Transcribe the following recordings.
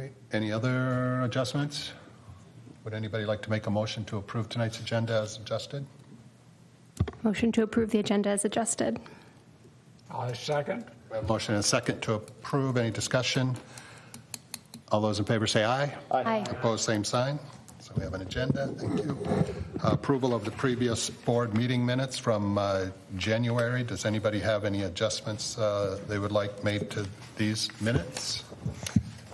Okay. Any other adjustments? Would anybody like to make a motion to approve tonight's agenda as adjusted? Motion to approve the agenda as adjusted. I'll second. We have a motion and a second to approve. Any discussion? All those in favor say aye. Aye. Opposed, same sign. So we have an agenda. Thank you. Approval of the previous board meeting minutes from January. Does anybody have any adjustments they would like made to these minutes?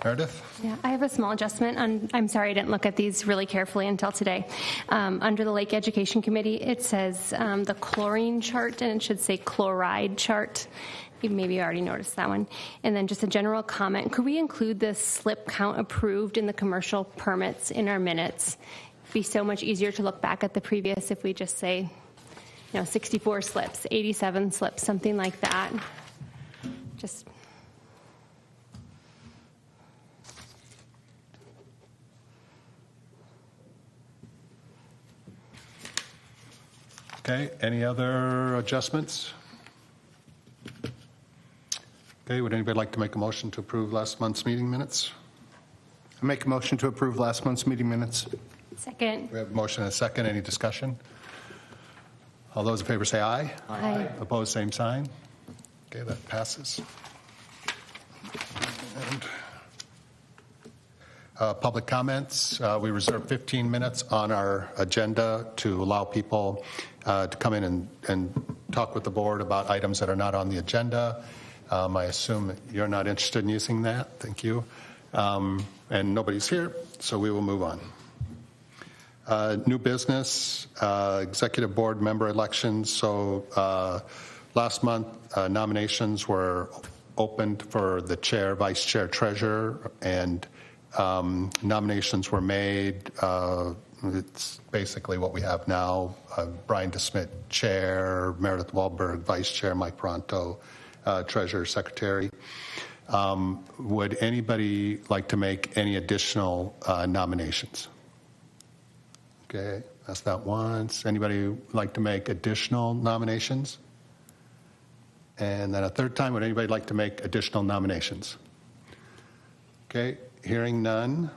Meredith? Yeah, I have a small adjustment. I'm sorry I didn't look at these really carefully until today. Under the Lake Education Committee, it says the chlorine chart, and it should say chloride chart. Maybe you already noticed that one. And then just a general comment. Could we include the slip count approved in the commercial permits in our minutes? It'd be so much easier to look back at the previous if we just say, 64 slips, 87 slips, something like that. Just... Okay, any other adjustments? Okay, would anybody like to make a motion to approve last month's meeting minutes? I make a motion to approve last month's meeting minutes. Second. We have a motion and a second. Any discussion? All those in favor say aye. Aye. Opposed, same sign. Okay, that passes. And public comments. We reserve 15 minutes on our agenda to allow people to come in and talk with the board about items that are not on the agenda. I assume you're not interested in using that. Thank you. And nobody's here, so we will move on. New business, executive board member elections. So last month, nominations were opened for the chair, vice chair, treasurer, and nominations were made. It's basically what we have now. Brian DeSmit, chair, Meredith Wahlberg, vice chair, Mike Pronto, treasurer, secretary. Would anybody like to make any additional nominations? Okay, that's that once. Anybody like to make additional nominations? And then a third time, would anybody like to make additional nominations? Okay, hearing none.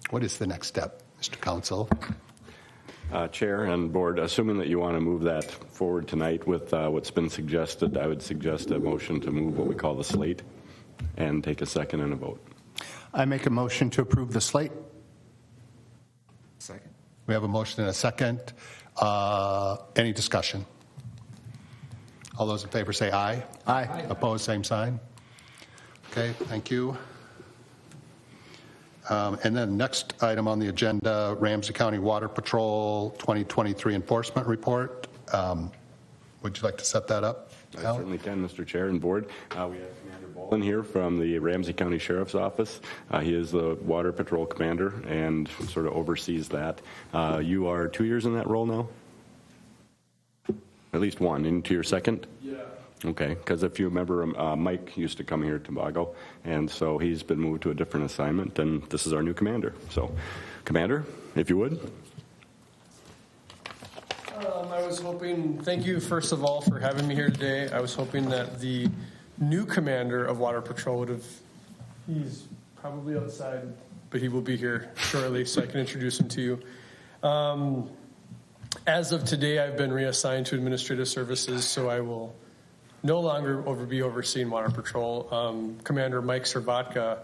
What is the next step, Mr. Council? Chair and board, assuming that you want to move that forward tonight with what's been suggested, I would suggest a motion to move what we call the slate and take a second and a vote. I make a motion to approve the slate. Second. We have a motion and a second. Any discussion? All those in favor say aye. Aye. Opposed, same sign. Okay, thank you. And then next item on the agenda, Ramsey County Water Patrol 2023 Enforcement Report. Would you like to set that up, I Alan? certainly can, Mr. Chair and board. We have Commander Bolin here from the Ramsey County Sheriff's Office. He is the Water Patrol Commander and sort of oversees that. You are 2 years in that role now? At least one, into your second? Yeah. Okay, because if you remember, Mike used to come here to Tobago, and so he's been moved to a different assignment, and this is our new commander. So, Commander, if you would. I was hoping, thank you first of all for having me here today. I was hoping that the new commander of Water Patrol would have, he's probably outside, but he will be here shortly so I can introduce him to you. As of today, I've been reassigned to administrative services, so I will no longer be overseeing Water Patrol. Commander Mike Servatka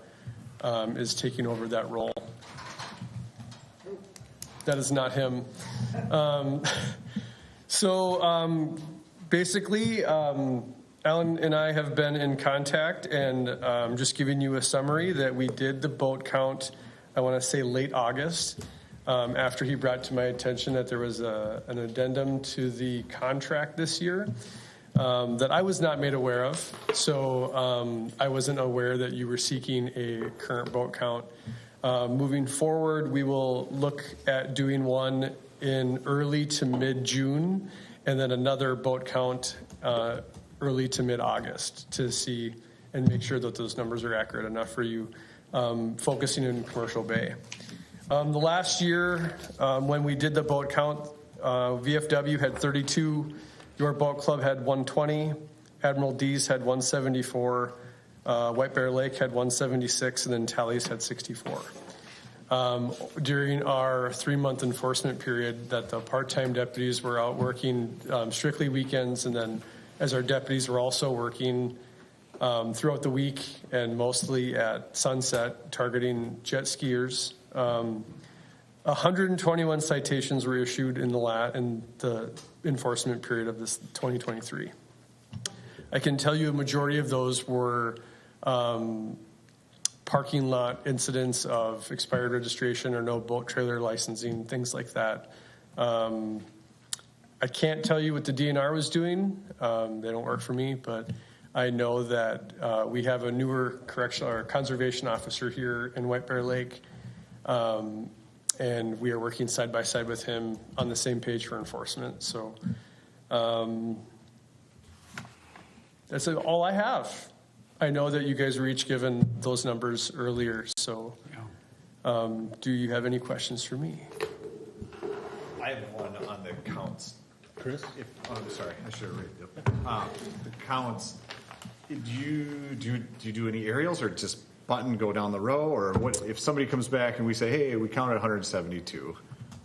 is taking over that role. That is not him. Basically, Alan and I have been in contact, and just giving you a summary that we did the boat count, I want to say late August, after he brought to my attention that there was an addendum to the contract this year. That I was not made aware of, so I wasn't aware that you were seeking a current boat count. Moving forward, we will look at doing one in early to mid-June, and then another boat count early to mid-August to see and make sure that those numbers are accurate enough for you, focusing in Commercial Bay. The last year, when we did the boat count, VFW had 32, your boat club had 120, Admiral D's had 174, White Bear Lake had 176, and then Tallies had 64. During our 3-month enforcement period that the part-time deputies were out working strictly weekends, and then as our deputies were also working throughout the week and mostly at sunset targeting jet skiers, 121 citations were issued in the enforcement period of this 2023. I can tell you a majority of those were parking lot incidents of expired registration or no boat trailer licensing, things like that. I can't tell you what the DNR was doing. They don't work for me, but I know that we have a newer correctional or conservation officer here in White Bear Lake, and we are working side by side with him on the same page for enforcement. So that's all I have. I know that you guys were each given those numbers earlier, so do you have any questions for me? I have one on the counts. Chris? I'm sorry, I should have read the counts. Do you do any aerials or just button go down the row, or what? If somebody comes back and we say, hey, we counted 172,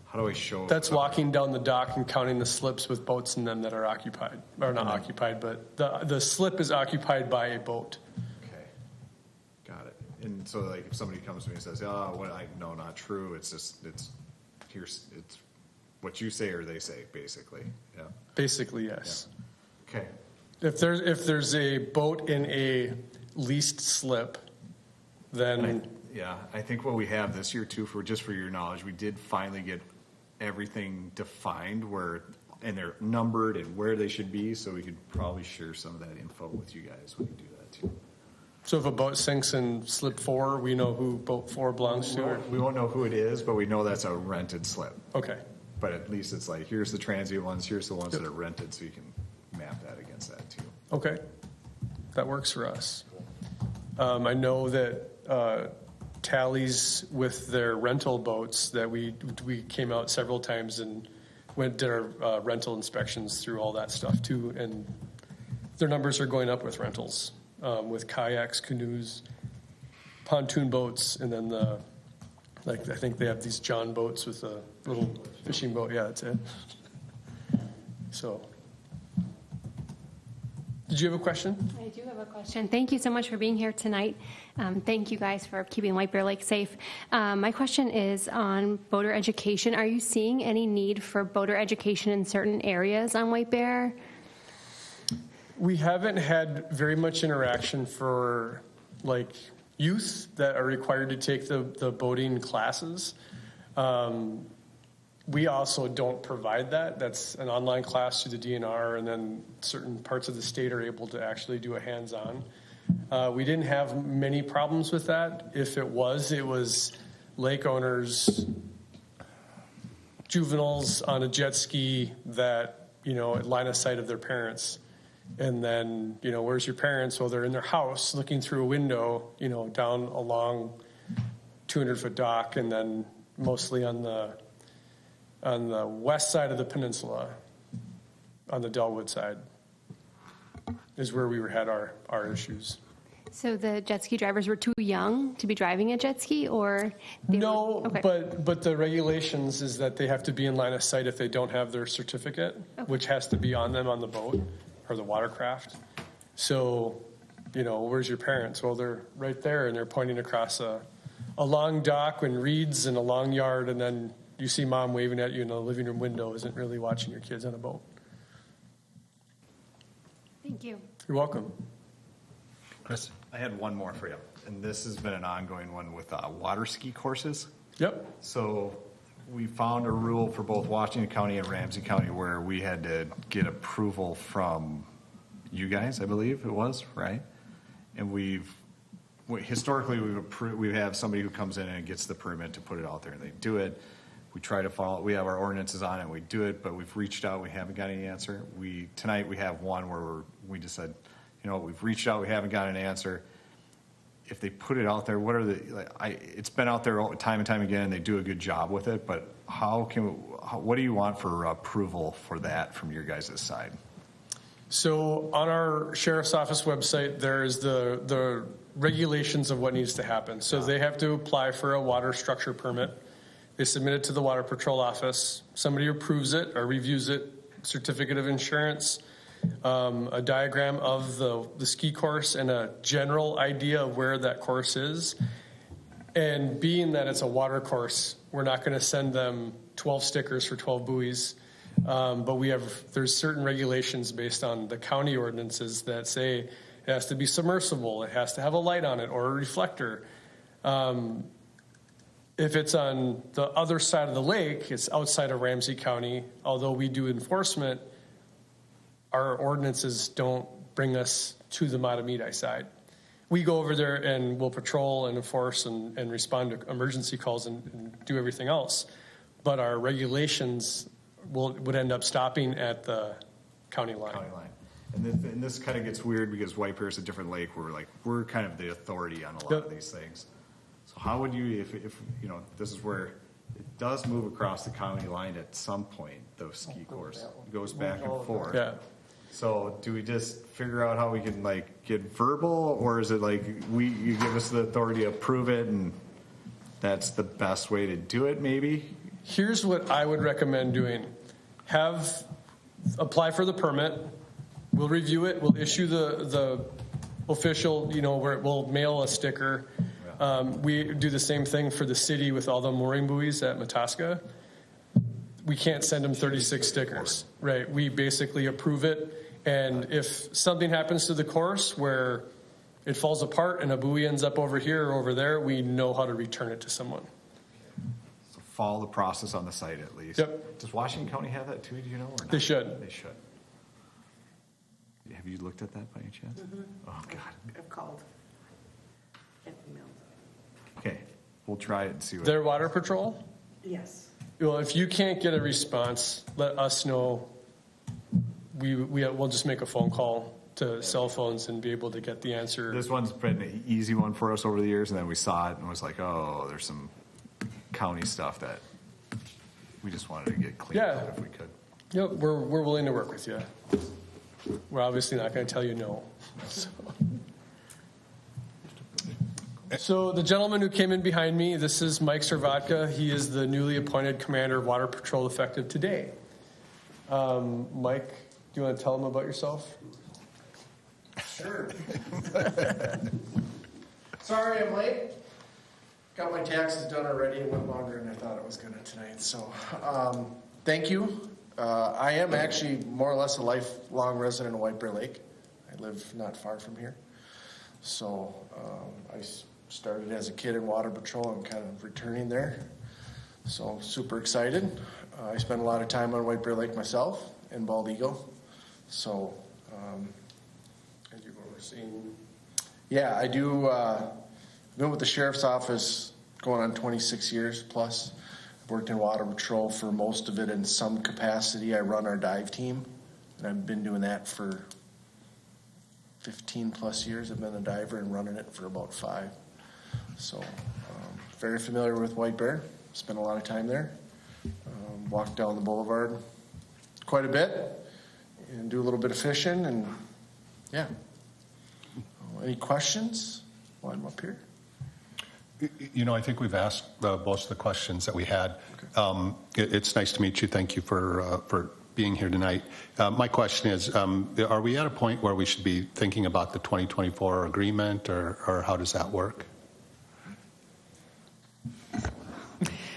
how do I show? That's walking down the dock and counting the slips with boats in them that are occupied, or not occupied, but the slip is occupied by a boat. Okay, got it. And so, like, if somebody comes to me and says, "Oh, what? No, not true. It's what you say or they say, basically." Yeah. Basically, yes. Yeah. Okay. If there's a boat in a leased slip, then I think what we have this year too, for your knowledge, we did finally get everything defined and they're numbered and where they should be, so we could probably share some of that info with you guys when you do that too. So if a boat sinks in slip 4, we know who boat 4 belongs to? We won't know who it is, but we know that's a rented slip. Okay. But at least it's like, here's the transient ones, here's the ones that are rented, so you can map that against that too. Okay. That works for us. I know that Tallies with their rental boats that we came out several times and did our rental inspections through all that stuff too, and their numbers are going up with rentals, with kayaks, canoes, pontoon boats, and then I think they have these John boats with a little fishing boat. Yeah, that's it. So, did you have a question? I do have a question. Thank you so much for being here tonight. Thank you guys for keeping White Bear Lake safe. My question is on boater education. Are you seeing any need for boater education in certain areas on White Bear? We haven't had very much interaction for youth that are required to take the boating classes. We also don't provide that. That's an online class through the DNR, and then certain parts of the state are able to actually do a hands-on. We didn't have many problems with that. If it was lake owners, juveniles on a jet ski that, at line of sight of their parents. And then, where's your parents? Well, they're in their house looking through a window, down a long 200-foot dock, and then mostly on the west side of the peninsula, on the Delwood side, is where we had our issues. So the jet ski drivers were too young to be driving a jet ski, or no? Okay. But the regulations is that they have to be in line of sight if they don't have their certificate, which has to be on them on the boat or the watercraft. So, where's your parents? Well, they're right there, and they're pointing across a long dock and reeds and a long yard, and then you see mom waving at you in the living room window, isn't really watching your kids on a boat. Thank you. You're welcome. Chris? I had one more for you, and this has been an ongoing one with water ski courses. Yep. So we found a rule for both Washington County and Ramsey County where we had to get approval from you guys, I believe it was, right? And historically we have somebody who comes in and gets the permit to put it out there, and they do it. We try to follow. We have our ordinances on it. We do it, but we've reached out. We haven't got any answer. Tonight we have one where we just said, we've reached out. We haven't got an answer. If they put it out there, it's been out there time and time again, and they do a good job with it. But what do you want for approval for that from your guys' side? So on our sheriff's office website, there is the regulations of what needs to happen. So they have to apply for a water structure permit. They submit it to the Water Patrol office. Somebody approves it or reviews it, certificate of insurance, a diagram of the ski course and a general idea of where that course is. And being that it's a water course, we're not going to send them 12 stickers for 12 buoys. But there's certain regulations based on the county ordinances that say it has to be submersible, it has to have a light on it or a reflector. If it's on the other side of the lake, it's outside of Ramsey County. Although we do enforcement, our ordinances don't bring us to the Matamidi side. We go over there and we'll patrol and enforce and respond to emergency calls and do everything else. But our regulations would end up stopping at the county line. And this kind of gets weird because White Bear is a different lake. We're kind of the authority on a lot of these things. So how would you, if you know, this is where it does move across the county line at some point, the ski course goes back and forth. Yeah. So do we just figure out how we can get verbal, or is it you give us the authority to approve it and that's the best way to do it maybe? Here's what I would recommend doing. Apply for the permit. We'll review it. We'll issue the official, where we'll mail a sticker. We do the same thing for the city with all the mooring buoys at Mataska. We can't send them 36 stickers, right? We basically approve it. And if something happens to the course where it falls apart and a buoy ends up over here or over there, we know how to return it to someone. So follow the process on the site at least. Yep. Does Washington County have that too, do you know, or not? They should. They should. Have you looked at that by any chance? Mm-hmm. Oh, God. I've called. And emailed. Okay, we'll try it and see what. Their water patrol? Yes. Well, if you can't get a response, let us know. We'll just make a phone call to cell phones and be able to get the answer. This one's been an easy one for us over the years, and then we saw it and was like, oh, there's some county stuff that we just wanted to get cleaned up if we could. Yep, we're willing to work with you. We're obviously not going to tell you no. So the gentleman who came in behind me, this is Mike Servatka. He is the newly appointed commander of Water Patrol effective today. Mike, do you want to tell him about yourself? Sure. Sorry I'm late. Got my taxes done already. It went longer than I thought it was going to tonight. So thank you. I am actually more or less a lifelong resident of White Bear Lake. I live not far from here. So I started as a kid in Water Patrol. I'm kind of returning there. So super excited. I spend a lot of time on White Bear Lake myself and Bald Eagle. So as you've overseen, yeah, I do. I've been with the Sheriff's Office going on 26 years plus. I've worked in Water Patrol for most of it in some capacity. I run our dive team, and I've been doing that for 15 plus years. I've been a diver and running it for about 5. So very familiar with White Bear. Spent a lot of time there. Walk down the boulevard quite a bit and do a little bit of fishing. And yeah. Any questions while I'm up here? I think we've asked most of the questions that we had. It's nice to meet you. Thank you for being here tonight. My question is, are we at a point where we should be thinking about the 2024 agreement, or how does that work?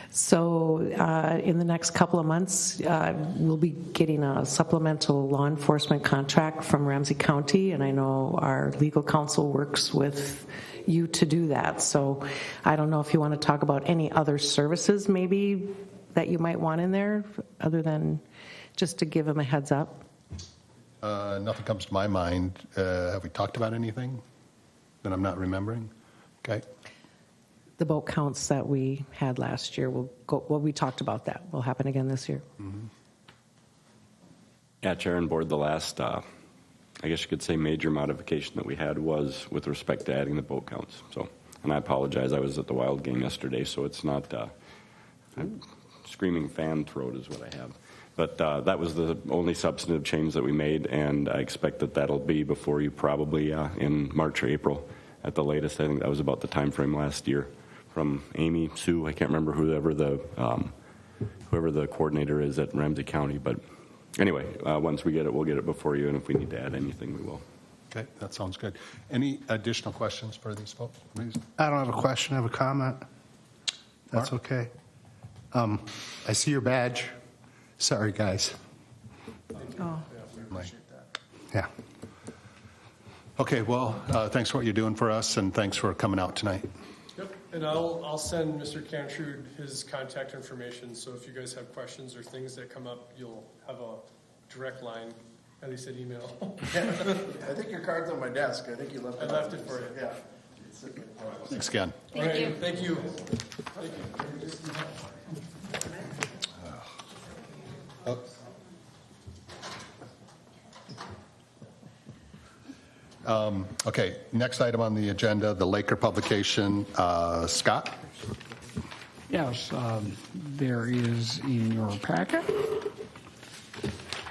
So in the next couple of months, we'll be getting a supplemental law enforcement contract from Ramsey County, and I know our legal counsel works with you to do that. So I don't know if you want to talk about any other services maybe that you might want in there, other than just to give them a heads up. Nothing comes to my mind. Have we talked about anything that I'm not remembering? Okay. The boat counts that we had last year will go. Well, we talked about that. Will happen again this year. Mm-hmm. Yeah, Chair and Board, the last, I guess you could say, major modification that we had was with respect to adding the boat counts. So, and I apologize, I was at the Wild game yesterday, so it's not a screaming fan throat is what I have. But that was the only substantive change that we made, and I expect that that'll be before you probably in March or April at the latest. I think that was about the time frame last year from Amy, Sue, I can't remember whoever the coordinator is at Ramsey County. But anyway, once we get it, we'll get it before you, and if we need to add anything, we will. Okay, that sounds good. Any additional questions for these folks? Please. I don't have a question, I have a comment. That's okay. I see your badge. Sorry, guys. Oh. Yeah. Okay, well, thanks for what you're doing for us, and thanks for coming out tonight. Yep, and I'll send Mr. Cantrud his contact information, so if you guys have questions or things that come up, you'll have a direct line, at least an email. I think your card's on my desk. I think you left it. I left it for you. Yeah. Thanks again. Thank you. Thank you. Okay, next item on the agenda, the Laker publication. Scott? Yes, there is in your packet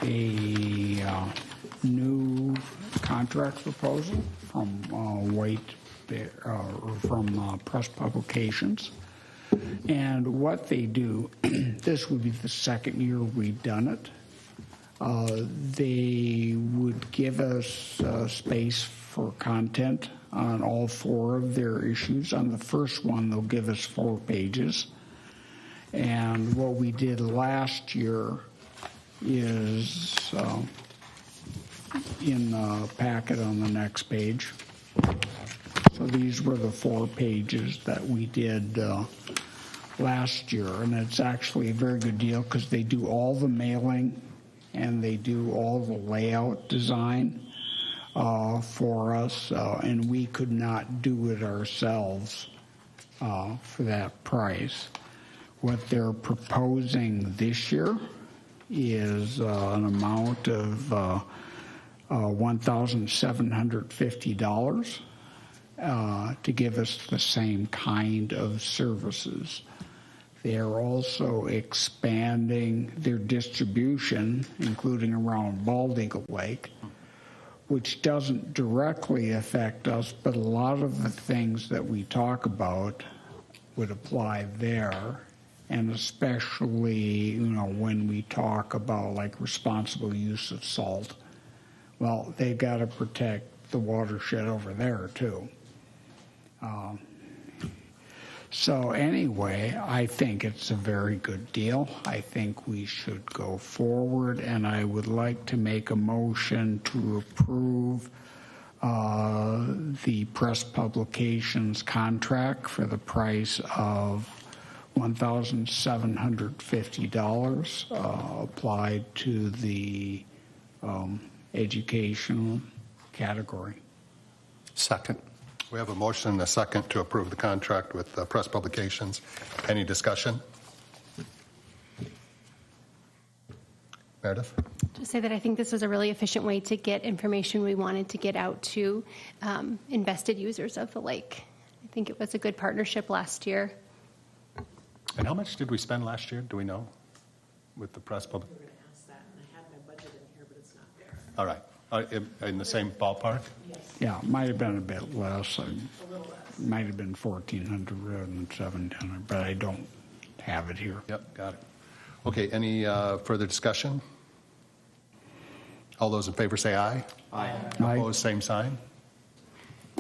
a new contract proposal from from Press Publications. And what they do, this would be the second year we've done it. They would give us space for content on all 4 of their issues. On the first one, they'll give us 4 pages. And what we did last year is in the packet on the next page. So these were the 4 pages that we did last year. And it's actually a very good deal because they do all the mailing and they do all the layout design for us, and we could not do it ourselves for that price. What they're proposing this year is an amount of $1,750 to give us the same kind of services. They are also expanding their distribution, including around Bald Eagle Lake, which doesn't directly affect us, but a lot of the things that we talk about would apply there, and especially, when we talk about like responsible use of salt. Well, they've got to protect the watershed over there too. So anyway, I think it's a very good deal. I think we should go forward, and I would like to make a motion to approve the Press Publications contract for the price of $1,750 applied to the educational category. Second. We have a motion and a second to approve the contract with Press Publications. Any discussion? Meredith? Just say that I think this was a really efficient way to get information we wanted to get out to invested users of the lake. I think it was a good partnership last year. And how much did we spend last year? Do we know? With the Press Public? We're going to ask that, and I have my budget in here, but it's not there. All right. In the same ballpark? Yeah, it might have been a bit less. It might have been 1,400 rather than 1,700, but I don't have it here. Yep, got it. Okay, any further discussion? All those in favor say aye. Aye. Opposed, same sign.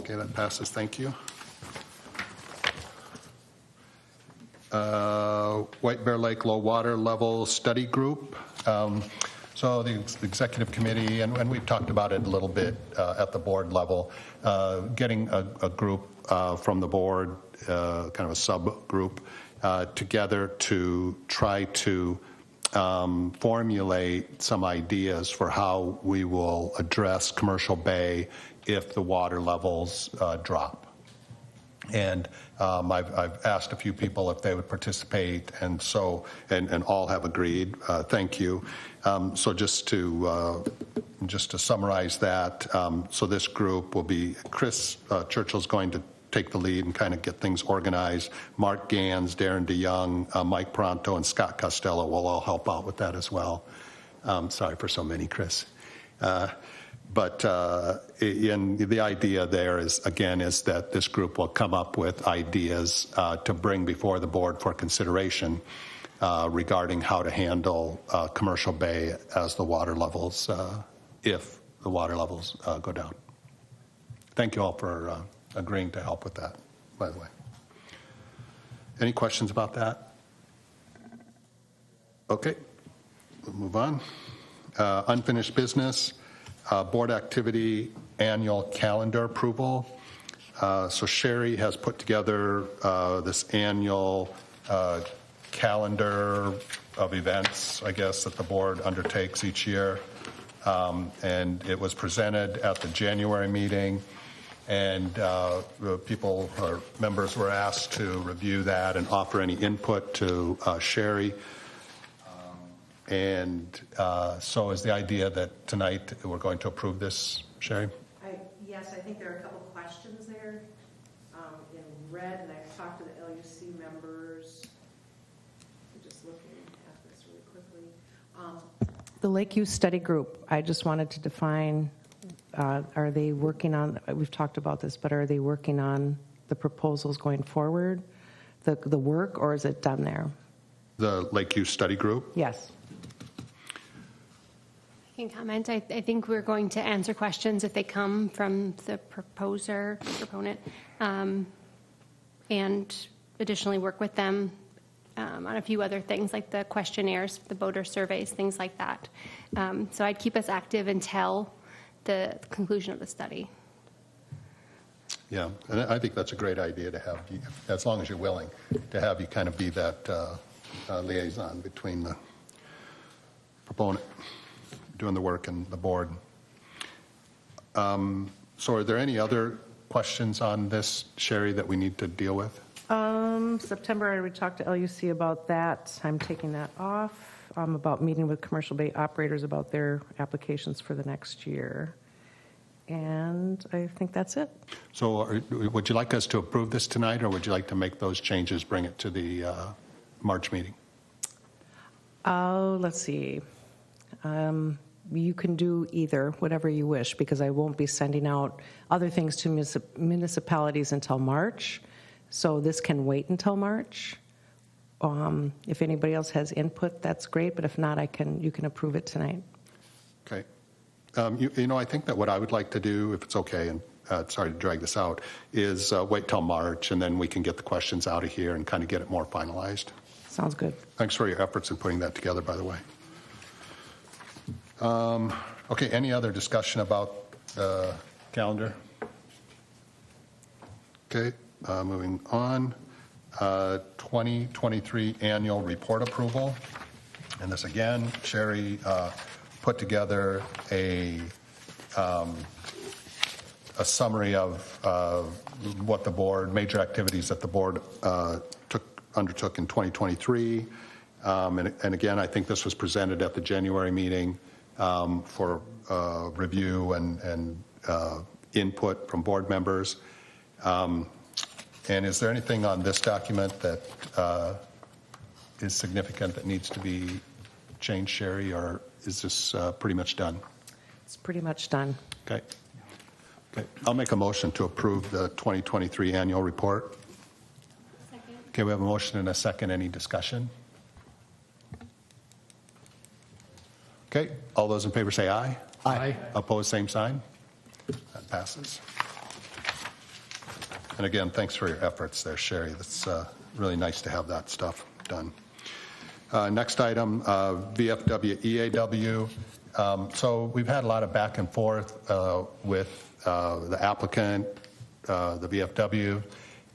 Okay, that passes. Thank you. White Bear Lake Low Water Level Study Group. So the executive committee, and we've talked about it a little bit at the board level, getting a group from the board, kind of a subgroup, together to try to formulate some ideas for how we will address Commercial Bay if the water levels drop. And I've asked a few people if they would participate, and so and all have agreed. Thank you. So just to summarize that, so this group will be Chris Churchill's going to take the lead and kind of get things organized. Mark Gans, Darren DeYoung, Mike Pronto, and Scott Costello will all help out with that as well. Sorry for so many, Chris. But the idea there is, again, is that this group will come up with ideas to bring before the board for consideration regarding how to handle Commercial Bay as the water levels, if the water levels go down. Thank you all for agreeing to help with that, by the way. Any questions about that? Okay, we'll move on. Unfinished business. Board activity annual calendar approval. So Sherry has put together this annual calendar of events, I guess, that the board undertakes each year. And it was presented at the January meeting, and people or members were asked to review that and offer any input to Sherry. And so is the idea that tonight we're going to approve this, Sherry? Yes, I think there are a couple questions there in red, and I've talked to the LUC members. I'm just looking at this really quickly. The Lakeview Study Group, I just wanted to define, are they working on, we've talked about this, but are they working on the proposals going forward, the work, or is it done there? The Lakeview Study Group? Yes. I can comment. I think we're going to answer questions if they come from the proponent, and additionally work with them on a few other things like the questionnaires, the voter surveys, things like that. So I'd keep us active until the conclusion of the study. Yeah, and I think that's a great idea to have, you, as long as you're willing, to have you kind of be that liaison between the proponent doing the work and the board. So are there any other questions on this, Sherry, that we need to deal with? September, I already talked to LUC about that. I'm taking that off. About meeting with Commercial Bay operators about their applications for the next year. And I think that's it. So would you like us to approve this tonight, or would you like to make those changes, bring it to the March meeting? Let's see. You can do either, whatever you wish, because I won't be sending out other things to municipalities until March. So this can wait until March. If anybody else has input, that's great. But if not, you can approve it tonight. Okay. You know, I think that what I would like to do, if it's okay, and sorry to drag this out, is wait till March, and then we can get the questions out of here and kind of get it more finalized. Sounds good. Thanks for your efforts in putting that together, by the way. Okay, any other discussion about the calendar? Okay, moving on. 2023 annual report approval. And this again, Sherry put together a summary of what the board, major activities that the board undertook in 2023. And again, I think this was presented at the January meeting for review and input from board members. And is there anything on this document that is significant that needs to be changed, Sherry, or is this pretty much done? It's pretty much done. Okay. Okay. I'll make a motion to approve the 2023 annual report. Second. Okay, we have a motion and a second. Any discussion? Okay, all those in favor say aye. Aye. Opposed, same sign. That passes. And again, thanks for your efforts there, Sherry. That's really nice to have that stuff done. Next item, VFW, EAW. So we've had a lot of back and forth with the applicant, the VFW,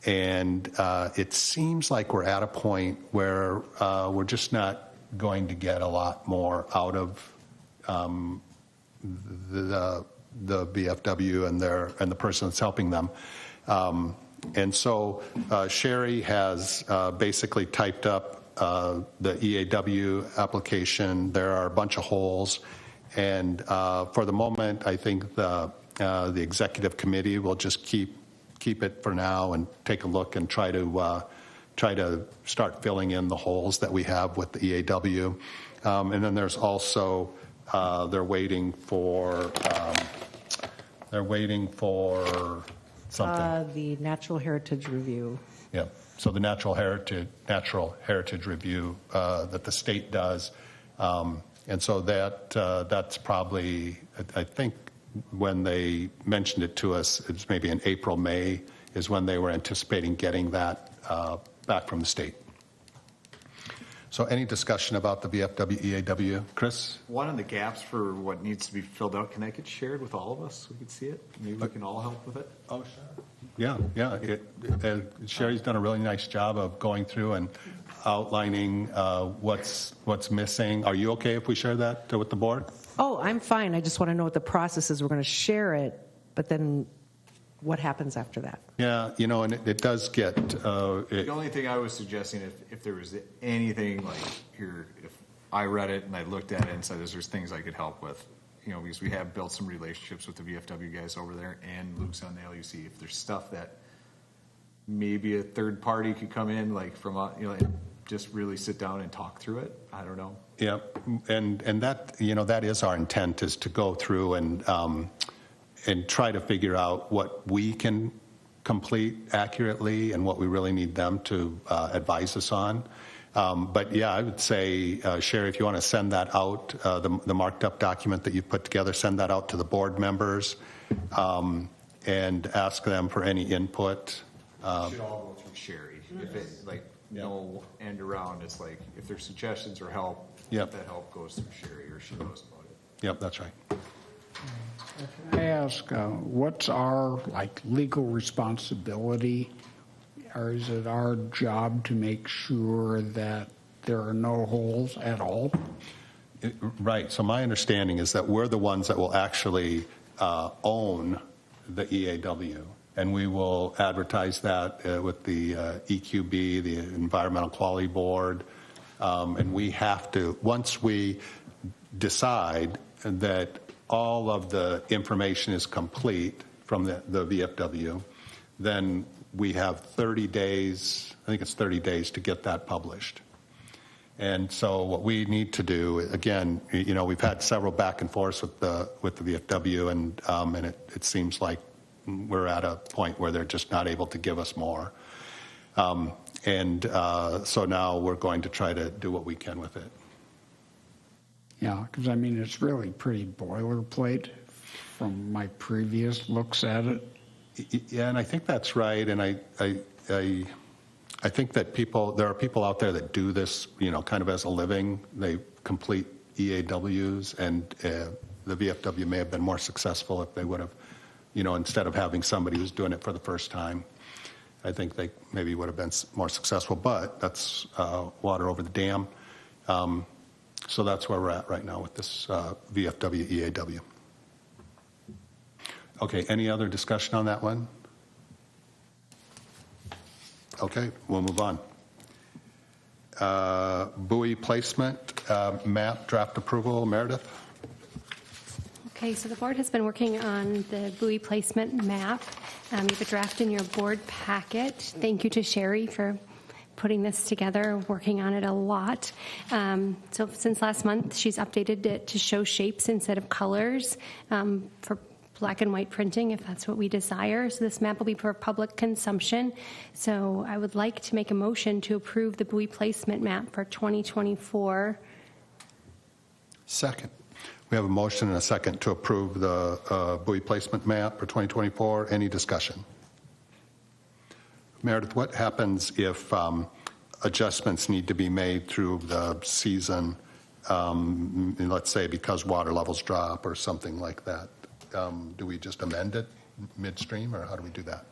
and it seems like we're at a point where we're just not going to get a lot more out of the VFW and the person that's helping them. And so Sherry has basically typed up the EAW application. There are a bunch of holes, and for the moment, I think the executive committee will just keep keep it for now and take a look and try to start filling in the holes that we have with the EAW. And then there's also, they're waiting for something. The Natural Heritage Review. Yeah. So the natural heritage review that the state does, and so that's probably, I think when they mentioned it to us, it's maybe in April, May is when they were anticipating getting that back from the state. So any discussion about the VFW EAW, Chris? One of the gaps for what needs to be filled out, can that get shared with all of us? We can see it. Maybe we can all help with it. Oh, sure. Yeah. Sherry's done a really nice job of going through and outlining what's missing. Are you okay if we share that with the board? Oh, I'm fine. I just want to know what the process is. We're going to share it, but then what happens after that? Yeah, and it does get. The only thing I was suggesting, if there was anything like here, if I read it and I looked at it and said there's things I could help with, because we have built some relationships with the VFW guys over there and Luke's on the LUC. If there's stuff that maybe a third party could come in, like from, and just really sit down and talk through it. I don't know. Yeah, and that that is our intent, is to go through and try to figure out what we can complete accurately and what we really need them to advise us on. But yeah, I would say, Sherry, if you want to send that out, the marked up document that you put together, send that out to the board members and ask them for any input. It should all go through Sherry. If it no end around, it's like if there's suggestions or help, that help goes through Sherry or she knows about it. Yep, that's right. Can I ask, what's our legal responsibility? Or is it our job to make sure that there are no holes at all? Right. So my understanding is that we're the ones that will actually own the EAW, and we will advertise that with the EQB, the Environmental Quality Board, and we have to, once we decide that all of the information is complete from the VFW, then we have 30 days, I think it's 30 days to get that published. And so what we need to do, again, we've had several back and forths with the VFW, and it seems like we're at a point where they're just not able to give us more. So now we're going to try to do what we can with it. Yeah, because it's really pretty boilerplate from my previous looks at it. Yeah, and I think that's right. And I think that there are people out there that do this, kind of as a living. They complete EAWs, and the VFW may have been more successful if they would have, instead of having somebody who's doing it for the first time. I think they maybe would have been more successful, but that's water over the dam. So that's where we're at right now with this VFW EAW. Okay, any other discussion on that one? Okay, we'll move on. Buoy placement map draft approval, Meredith? Okay, so the board has been working on the buoy placement map. You have a draft in your board packet. Thank you to Sherry for putting this together, working on it a lot. So since last month, she's updated it to show shapes instead of colors for black and white printing, if that's what we desire. So this map will be for public consumption. So I would like to make a motion to approve the buoy placement map for 2024. Second. We have a motion and a second to approve the buoy placement map for 2024. Any discussion? Meredith, what happens if adjustments need to be made through the season, let's say because water levels drop or something like that? Do we just amend it midstream, or how do we do that?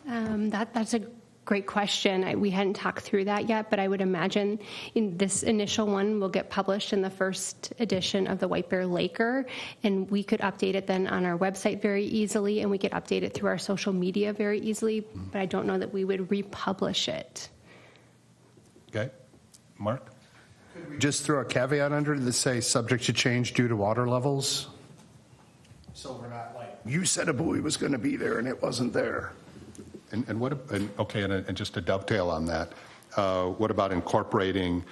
That's a great question. We hadn't talked through that yet, but I would imagine in this initial one will get published in the first edition of the White Bear Laker, and we could update it then on our website very easily, and we could update it through our social media very easily, but I don't know that we would republish it. Okay. Mark? Could we just throw a caveat under it that say subject to change due to water levels? So we're not like, you said a buoy was going to be there and it wasn't there. And just to dovetail on that, what about incorporating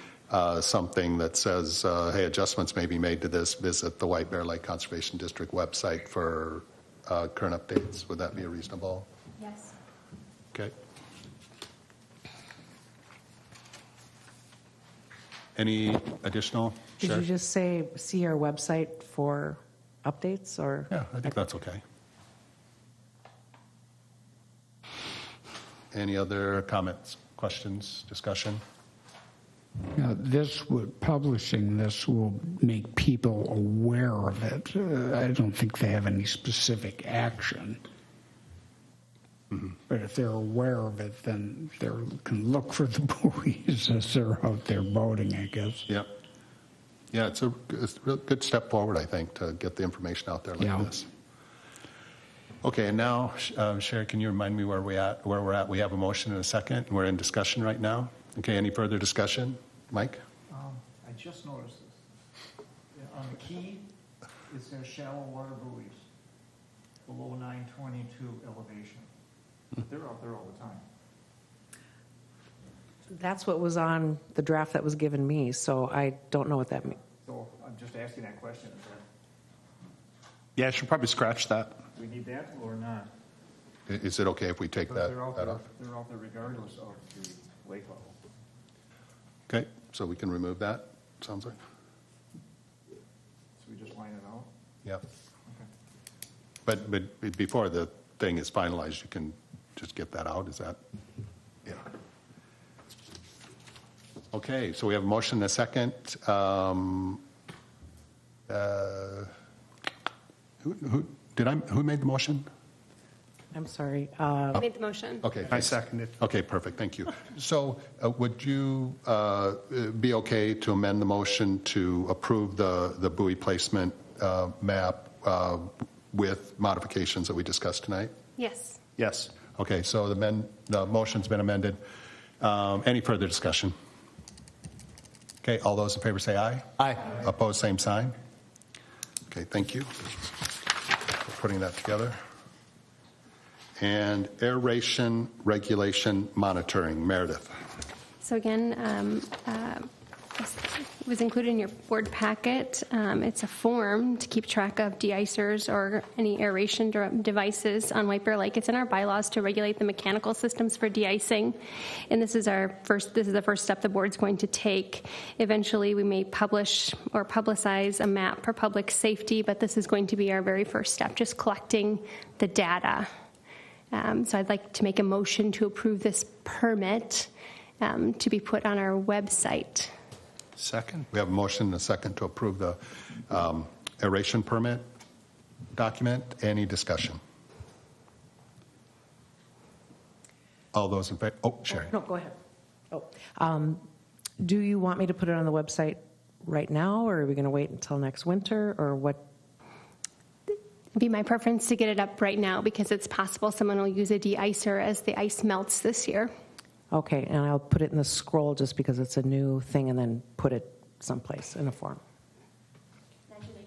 something that says, hey, adjustments may be made to this, visit the White Bear Lake Conservation District website for current updates? Would that be reasonable? Yes. Okay. Any additional? Did Sherry? you just say, see our website for updates, or? Yeah, I think that's okay. Any other comments, questions, discussion? Now, publishing this will make people aware of it. I don't think they have any specific action. Mm-hmm. But if they're aware of it, then they can look for the buoys as they're out there boating, I guess. Yep. Yeah, it's a real good step forward, I think, to get the information out there like Yeah. this. Okay, and now, Sherry, can you remind me where we're at? We have a motion and a second, and we're in discussion right now. Okay, any further discussion? Mike? I just noticed this. On the key, it says shallow water buoys below 922 elevation. They're out there all the time. That's what was on the draft that was given me, so I don't know what that means. So I'm just asking that question. Yeah, I should probably scratch that. Do we need that or not? Is it okay if we take Because that they're out off? there regardless of the lake level. Okay, so we can remove that, sounds like? So we just line it out? Yep. Okay. But before the thing is finalized, you can just get that out, is that? Yeah. Okay, so we have a motion and a second. Who made the motion? I'm sorry. I made the motion. Okay. I second it. Okay, perfect, thank you. So would you be okay to amend the motion to approve the buoy placement map with modifications that we discussed tonight? Yes. Yes. Okay, so the motion's been amended. Any further discussion? Okay, all those in favor say aye. Aye. Opposed, same sign. Okay, thank you for putting that together. And aeration regulation monitoring, Meredith. So again, it was included in your board packet. It's a form to keep track of de-icers or any aeration devices on White Bear Lake. It's in our bylaws to regulate the mechanical systems for de-icing, and this is the first step the board's going to take. Eventually, we may publish or publicize a map for public safety, but this is going to be our very first step, just collecting the data. So I'd like to make a motion to approve this permit to be put on our website. Second. We have a motion and a second to approve the aeration permit document. Any discussion? All those in favor? Oh, Sherry. No, go ahead. Do you want me to put it on the website right now, or are we going to wait until next winter, or what? It'd be my preference to get it up right now because it's possible someone will use a de-icer as the ice melts this year. Okay, and I'll put it in the scroll just because it's a new thing, and then put it someplace in a form.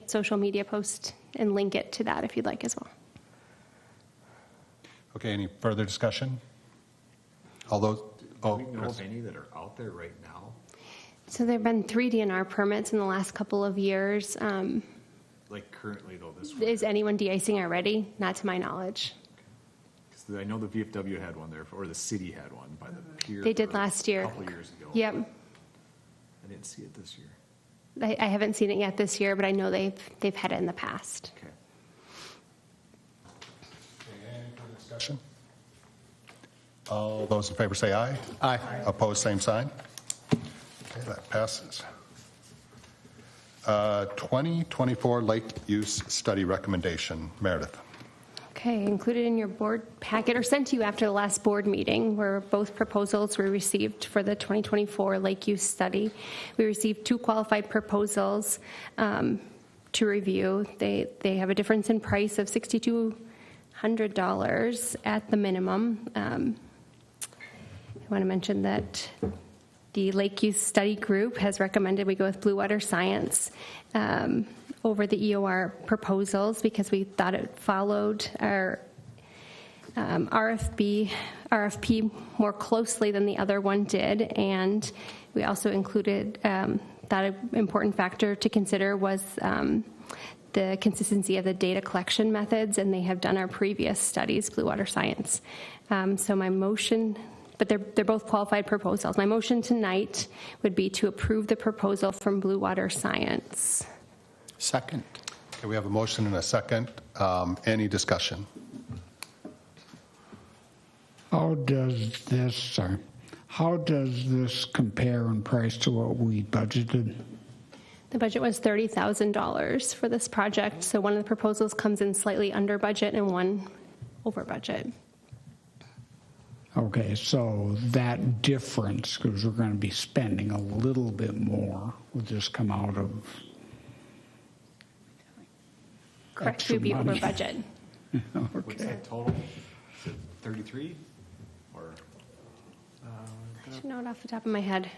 Social media post and link it to that if you'd like as well. Okay, any further discussion? All those? Do we know of any that are out there right now? So there have been 3 DNR permits in the last couple of years. Like currently, though, this one? Is anyone de-icing already? Not to my knowledge. Because I know the VFW had one there, or the city had one by the pier. They did last year. A couple years ago. Yep. I didn't see it this year. I haven't seen it yet this year, but I know they've had it in the past. Okay. Any further discussion? All those in favor say aye. Aye. Opposed, same sign. Okay, that passes. 2024 Lake Use Study Recommendation, Meredith. Okay, included in your board packet or sent to you after the last board meeting were both proposals we received for the 2024 Lake Use Study. We received 2 qualified proposals to review. They have a difference in price of $6,200 at the minimum. I want to mention that the Lake Use Study Group has recommended we go with Blue Water Science over the EOR proposals because we thought it followed our RFP more closely than the other one did, and we also included that an important factor to consider was the consistency of the data collection methods, and they have done our previous studies, Blue Water Science. So my motion, but they're both qualified proposals. My motion tonight would be to approve the proposal from Blue Water Science. Second. Okay, we have a motion and a second. Any discussion? How does this compare in price to what we budgeted? The budget was $30,000 for this project, so one of the proposals comes in slightly under budget and one over budget. Okay, so that difference, because we're going to be spending a little bit more, will just come out of Correct, extra we'd be over money. budget. What's that total? Is it 33? Or I should know it off the top of my head.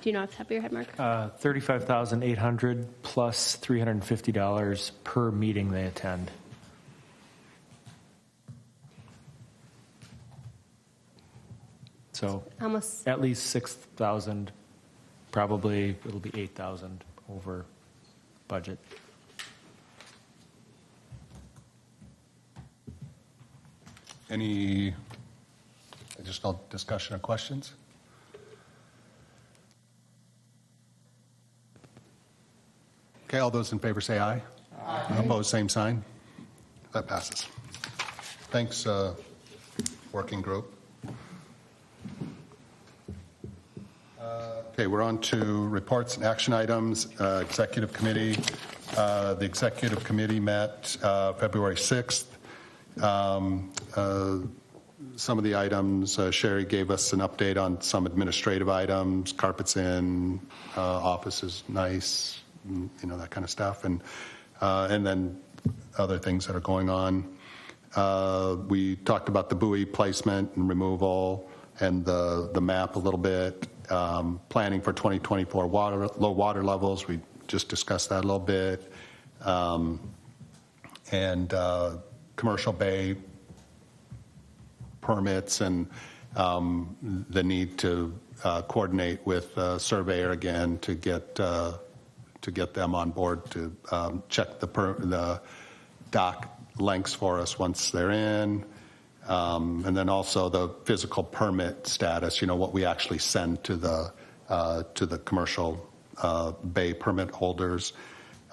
Do you know off the top of your head, Mark? $35,800 plus $350 per meeting they attend. So Almost. at least 6,000, probably it'll be 8,000 over budget. Any additional discussion or questions? Okay, all those in favor say aye. Aye. Opposed, same sign. That passes. Thanks, working group. Okay, we're on to reports and action items. Executive committee. The executive committee met February 6th. Some of the items, Sherry gave us an update on some administrative items, carpets in, office is nice, that kind of stuff, and then other things that are going on. We talked about the buoy placement and removal and the map a little bit, planning for 2024 low water levels. We just discussed that a little bit, and commercial bay permits and the need to coordinate with Surveyor again to get them on board to check the dock lengths for us once they're in, and then also the physical permit status. What we actually send to the commercial bay permit holders.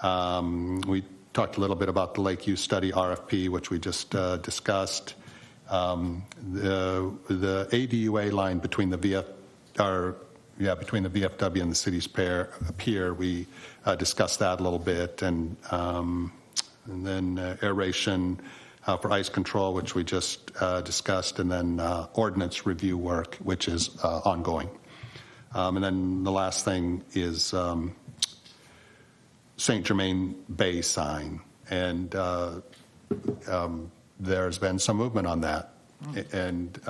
We talked a little bit about the Lake Use Study RFP, which we just discussed. The ADUA line between the VFW and the city's pier, we discussed that a little bit, and then aeration for ice control, which we just discussed, and then ordinance review work, which is ongoing. And then the last thing is St. Germain Bay sign, and there's been some movement on that, and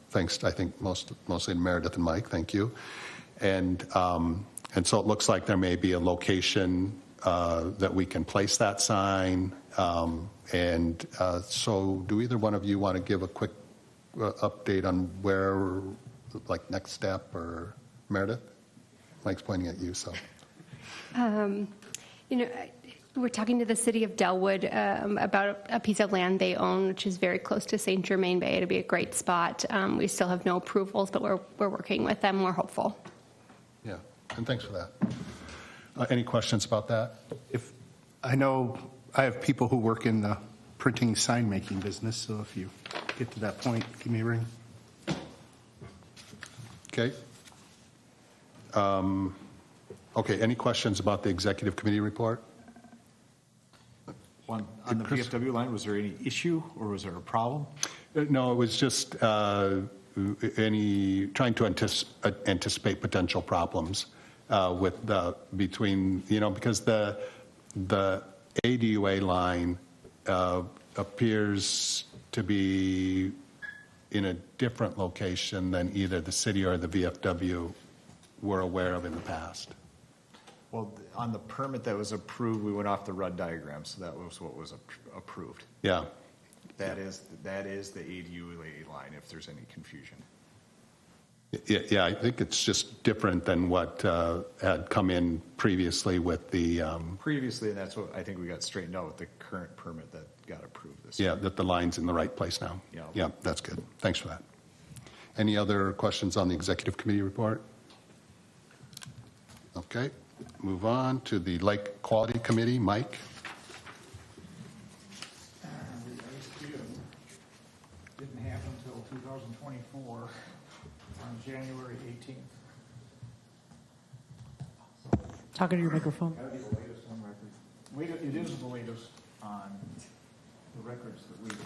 thanks, I think, mostly to Meredith and Mike. Thank you, and so it looks like there may be a location that we can place that sign, and so do either one of you want to give a quick update on where, like, next step, or Meredith? Mike's pointing at you, so. We're talking to the city of Delwood about a piece of land they own, which is very close to St. Germain Bay. It'll be a great spot. We still have no approvals, but we're working with them. We're hopeful. Yeah, and thanks for that. Any questions about that? If I know I have people who work in the printing sign making business, so if you get to that point, give me a ring. Okay. Okay, any questions about the executive committee report? on the VFW line, was there any issue or was there a problem? No, it was just trying to anticipate potential problems with between, because the ADUA line appears to be in a different location than either the city or the VFW were aware of in the past. Well, on the permit that was approved, we went off the RUD diagram, so that was what was approved. Yeah. That is the ADUA line, if there's any confusion. Yeah, I think it's just different than what had come in previously with the, Previously, and that's what I think we got straightened out with the current permit that got approved this yeah, year. that the line's in the right place now. Yeah. Yeah, that's good. Thanks for that. Any other questions on the executive committee report? Okay, move on to the Lake Quality Committee. Mike? Didn't happen until 2024 on January 18th. Talking to your microphone. That'd be the latest on record. It is the latest on the records that we have.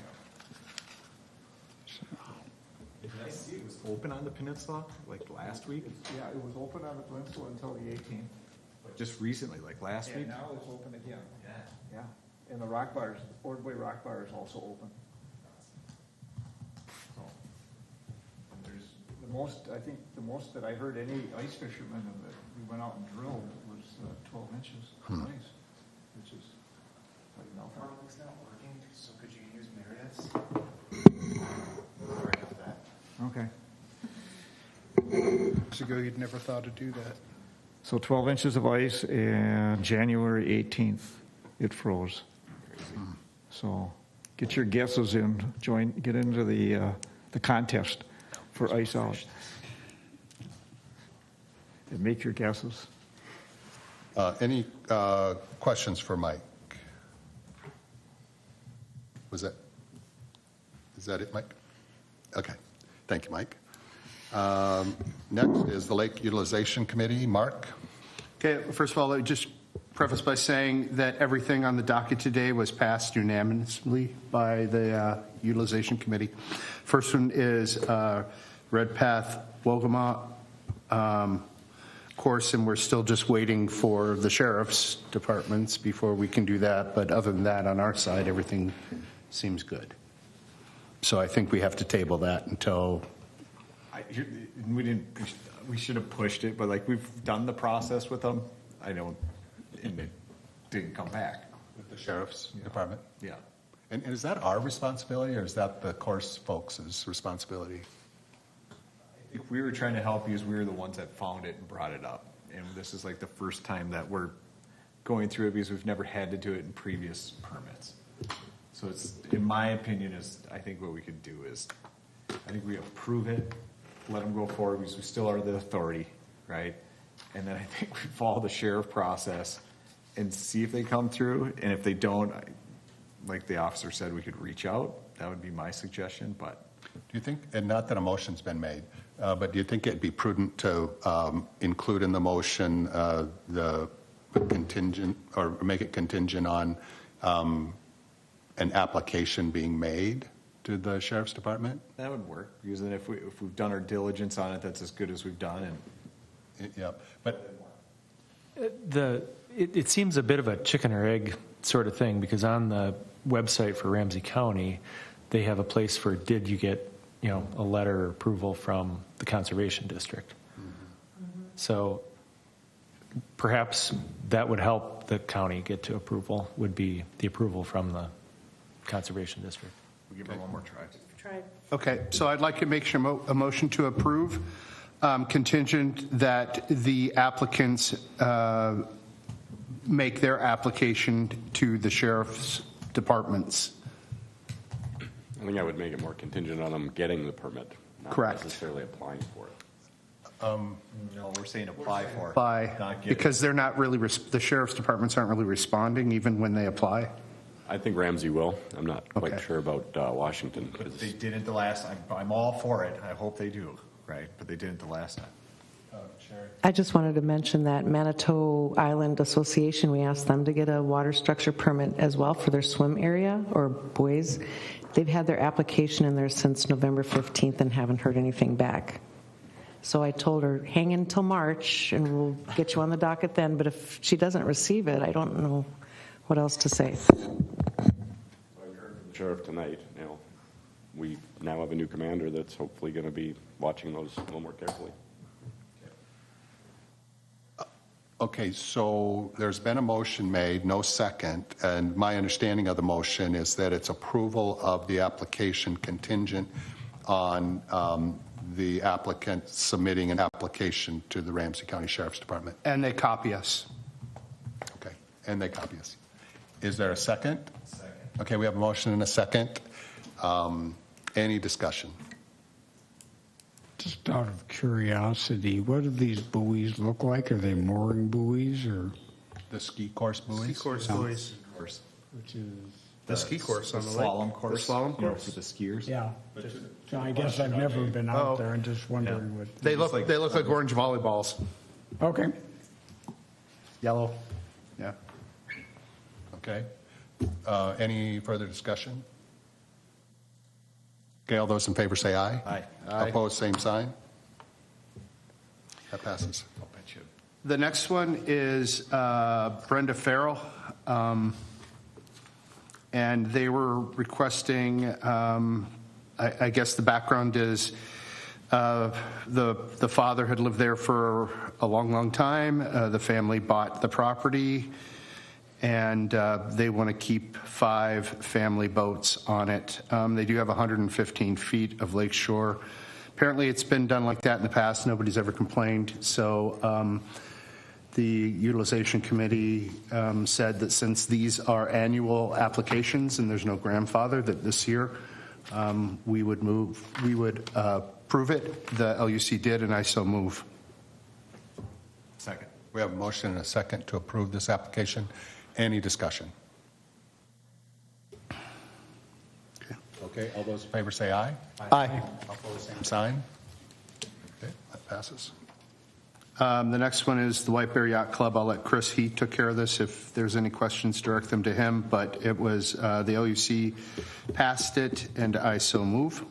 Did I see it was open on the peninsula like last week? Yeah, it was open on the peninsula until the 18th. Just recently, like last And week? now it's open again. Yeah. And the rock bars, Ordway Rock Bar is also open. So, and there's the most, I think, the most that I heard any ice fishermen that we went out and drilled was 12 inches of ice, which is like nothing. Farming's not working, so could you use Meredith's? Sorry about that. Okay. Years ago, you'd never thought to do that. So 12 inches of ice, and January 18th, it froze. So get your guesses in, get into the contest for ice out. And make your guesses. Any questions for Mike? Is that it, Mike? Okay, thank you, Mike. Next is the Lake Utilization Committee. Mark? Okay, first of all, let me just preface by saying that everything on the docket today was passed unanimously by the Utilization Committee. First one is Redpath Wogama course, and we're still just waiting for the sheriff's departments before we can do that. But other than that, on our side, everything seems good. So I think we have to table that until. We should have pushed it, but like we've done the process with them. I know, and it didn't come back. With the sheriff's department? Yeah. And is that our responsibility, or is that the course folks' responsibility? If we were trying to help you, as we were the ones that found it and brought it up, and this is like the first time that we're going through it because we've never had to do it in previous permits. So it's, in my opinion, I think what we could do is, I think we approve it, let them go forward because we still are the authority, right? And then I think we follow the sheriff process and see if they come through. And if they don't, like the officer said, we could reach out. That would be my suggestion. But Do you think, and not that a motion's been made, but do you think it'd be prudent to include in the motion the contingent, or make it contingent on an application being made to the sheriff's department? that would work because then if we've done our diligence on it, that's as good as we've done. And Yeah, but It seems a bit of a chicken or egg sort of thing, because on the website for Ramsey County, they have a place for, did you get, a letter of approval from the Conservation District? So perhaps that would help the county get to approval, would be the approval from the Conservation District. we'll give it one more try. Okay, so I'd like to make a motion to approve, contingent that the applicants make their application to the sheriff's departments. I think I would make it more contingent on them getting the permit, not Correct. necessarily applying for it. No, we're saying apply for it. By, not get it. because they're not really, the sheriff's departments aren't really responding even when they apply. I think Ramsey will. I'm not quite Okay. sure about Washington. 'Cause They didn't the last time. I'm all for it. I hope they do, right? But they didn't the last time. I just wanted to mention that Manitou Island Association, we asked them to get a water structure permit as well for their swim area, or buoys. They've had their application in there since November 15th and haven't heard anything back. So I told her, hang in until March and we'll get you on the docket then, but if she doesn't receive it, I don't know what else to say. I heard from the sheriff tonight, we now have a new commander that's hopefully going to be watching those a little more carefully. Okay, so there's been a motion made, no second, and my understanding of the motion is that it's approval of the application contingent on the applicant submitting an application to the Ramsey County Sheriff's Department. And they copy us. Okay, and they copy us. Is there a second? Second. Okay, we have a motion and a second. Any discussion? Just out of curiosity, what do these buoys look like? Are they mooring buoys or? The ski course buoys? Ski course buoys. Which is? The ski course on the lake. Slalom course. The slalom you know, course. for the skiers. Yeah. So I guess I've never been out there and just wondering what. They look like orange volleyballs. Okay. Yellow. Yeah. Okay. Any further discussion? Okay, all those in favor say aye. Aye. Aye. Opposed, same sign. That passes. I'll bet you. The next one is Brenda Farrell. And they were requesting, I guess the background is the father had lived there for a long, long time. The family bought the property, and they want to keep 5 family boats on it. They do have 115 feet of lakeshore. Apparently it's been done like that in the past. Nobody's ever complained. So the utilization committee said that since these are annual applications and there's no grandfather, that this year we would approve it. The LUC did, and I so move. Second. We have a motion and a second to approve this application. Any discussion? Okay, all those in favor say aye. Aye. Opposed, same sign. Okay, that passes. The next one is the White Bear Yacht Club. I'll let Chris, he took care of this. If there's any questions, direct them to him. But it was the LUC passed it, and I so move.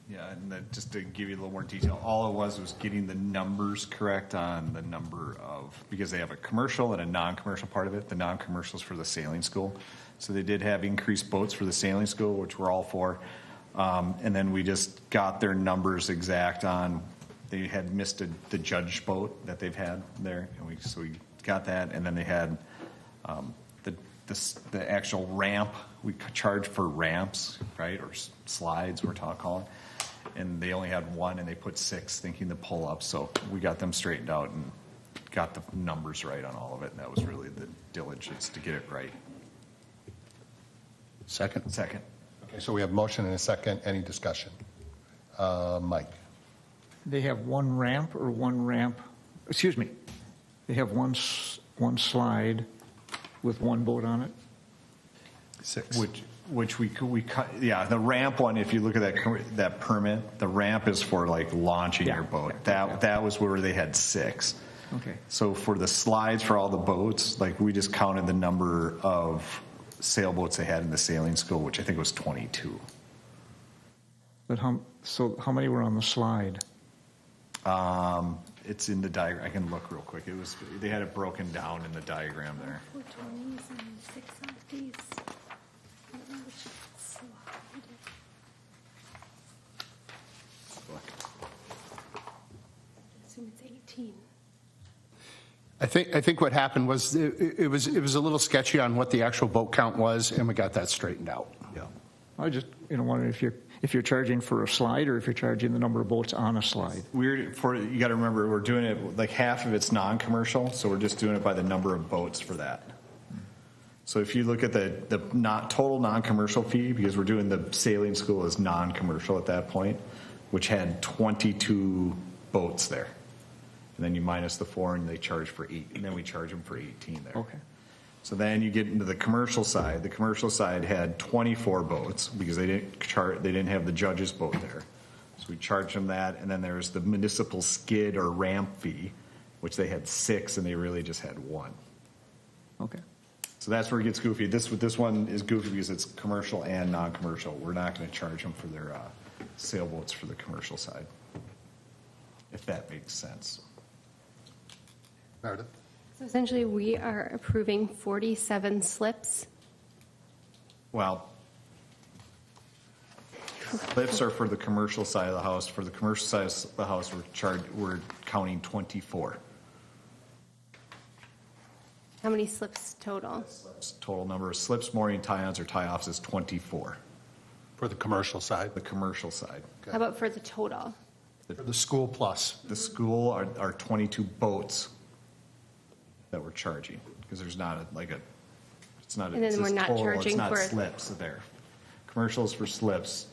Yeah, and then just to give you a little more detail, all it was getting the numbers correct on the number of, because they have a commercial and a non-commercial part of it. The non-commercial is for the sailing school. So they did have increased boats for the sailing school, which we're all for. And then we just got their numbers exact on, they had missed the judge boat that they've had there. And so we got that. And then they had the actual ramp. We charge for ramps, right, or slides, we're calling. And they only had 1, and they put 6 thinking to pull up. So we got them straightened out and got the numbers right on all of it. And that was really the diligence to get it right. Second? Second. Okay, so we have a motion and a second. Any discussion? Mike? They have one ramp or one ramp, excuse me, they have one slide with one boat on it? 6. Which we cut, yeah, the ramp one, if you look at that permit, the ramp is for like launching your boat. That was where they had 6. Okay. So for the slides for all the boats, like we just counted the number of sailboats they had in the sailing school, which I think was 22. But how many were on the slide? It's in the diagram. I can look real quick. They had it broken down in the diagram there. 420s and 6 softies. I don't know which slide. I assume it's 18. I think what happened was it was a little sketchy on what the actual boat count was, and we got that straightened out. Yeah. I just wondering if you're charging for a slide or if you're charging the number of boats on a slide. You got to remember, we're doing it like half of it's non-commercial, so we're just doing it by the number of boats for that. So if you look at the total non-commercial fee, because we're doing the sailing school as non-commercial at that point, which had 22 boats there. And then you minus the 4 and they charge for 8, and then we charge them for 18 there. Okay. So then you get into the commercial side. The commercial side had 24 boats because they didn't have the judge's boat there. So we charged them that, and then there's the municipal skid or ramp fee, which they had 6 and they really just had 1. Okay. So that's where it gets goofy. This one is goofy because it's commercial and non-commercial. We're not going to charge them for their sailboats for the commercial side, if that makes sense. Meredith? So essentially, we are approving 47 slips. Well, slips are for the commercial side of the house. For the commercial side of the house, we're counting 24. How many slips total? Total number of slips, mooring, tie-ons, or tie-offs is 24, For the commercial side? the commercial side. How about for the total? For the school plus? The school are 22 boats that we're charging, because there's not it's not, And then it says we're not total, charging it's not for- slips there. Commercials for slips.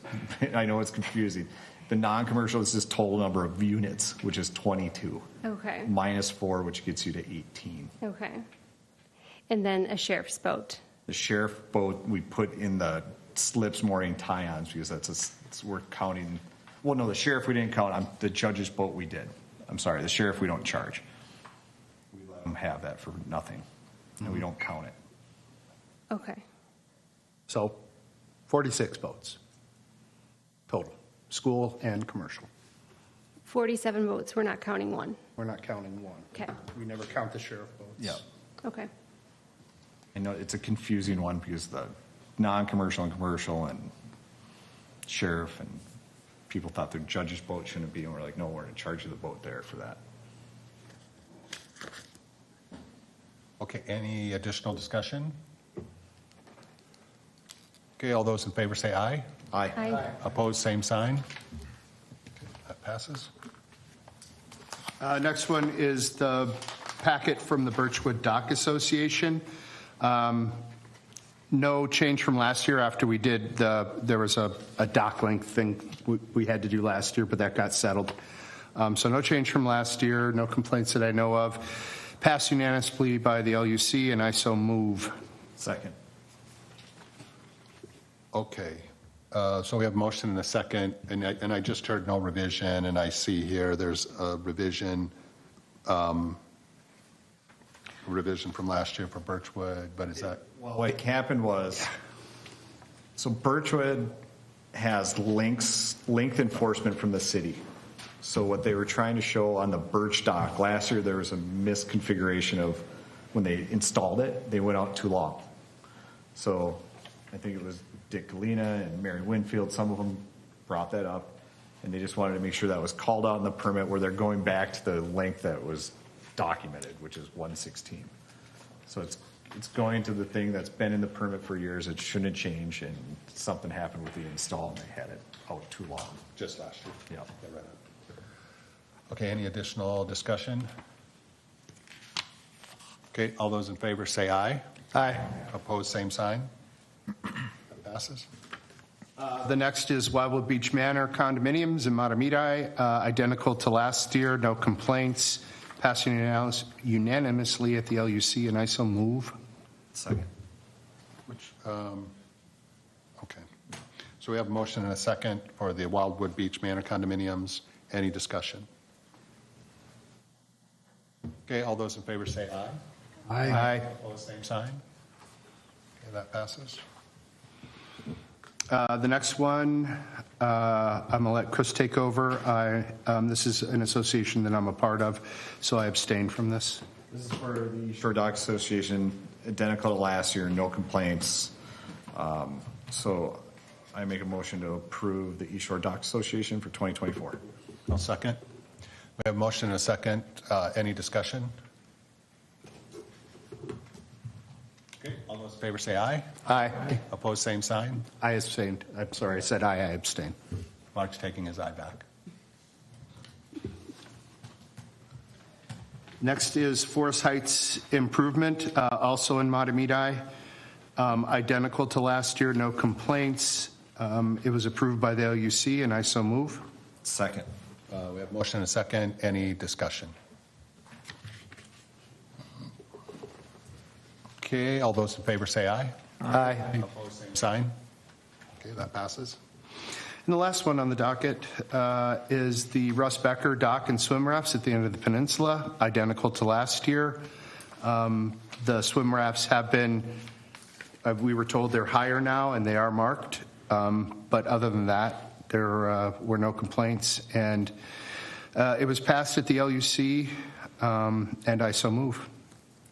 I know it's confusing. The non-commercial is just total number of units, which is 22. Okay. Minus 4, which gets you to 18. Okay. And then a sheriff's boat. The sheriff boat, we put in the slips, mooring, tie-ons, because we're counting, well, no, the sheriff we didn't count, the judge's boat we did. I'm sorry, the sheriff we don't charge. We let them have that for nothing, and we don't count it. Okay. So 46 boats total, school and commercial. 47 boats, we're not counting one. We're not counting one. Okay. We never count the sheriff boats. Yeah. Okay. I know it's a confusing one because the non-commercial and commercial and sheriff and people thought the judge's boat shouldn't be, and we're like, no, we're in charge of the boat there for that. Okay, any additional discussion? Okay, all those in favor say aye. Aye. Aye. Opposed, same sign. That passes. Next one is the packet from the Birchwood Dock Association. No change from last year after we did, there was a dock length thing we had to do last year, but that got settled. So no change from last year, no complaints that I know of. Passed unanimously by the LUC, and I so move. Second. Okay, so we have a motion and a second, and I just heard no revision, and I see here there's a revision from last year for Birchwood, but is that? Well, what happened was, so Birchwood has length enforcement from the city. So what they were trying to show on the Birch dock, last year there was a misconfiguration of when they installed it, they went out too long. So I think it was Dick Galena and Mary Winfield, some of them brought that up, and they just wanted to make sure that was called out in the permit where they're going back to the length that was documented, which is 116. So it's going to the thing that's been in the permit for years. It shouldn't change, and something happened with the install, and they had it out too long. Just last year. Yeah. Okay, any additional discussion? Okay, all those in favor say aye. Aye. Opposed, same sign. That passes. The next is Wildwood Beach Manor condominiums in Matamidi, identical to last year, no complaints. Passing unanimously at the LUC, and I so move. Second. Okay. So we have a motion and a second for the Wildwood Beach Manor condominiums. Any discussion? Okay, all those in favor say aye. Aye. Opposed, same sign. Okay, that passes. The next one, I'm going to let Chris take over. This is an association that I'm a part of, so I abstain from this. This is for the Shore Dock Association, identical to last year, no complaints. So I make a motion to approve the East Shore Dock Association for 2024. I'll second. We have a motion and a second. Any discussion? Okay, all those in favor say aye. Aye. Opposed, same sign. I abstained. I'm sorry, I said aye, I abstain. Mark's taking his eye back. Next is Forest Heights Improvement, also in Matamidi. Identical to last year, no complaints. It was approved by the LUC, and I so move. Second. We have a motion and a second. Any discussion? Okay, all those in favor say aye. Aye. Opposed, same sign. Okay, that passes. And the last one on the docket is the Russ Becker Dock and Swim Rafts at the end of the peninsula, identical to last year. The swim rafts have been, we were told they're higher now, and they are marked. But other than that, there were no complaints. And it was passed at the LUC, and I so move.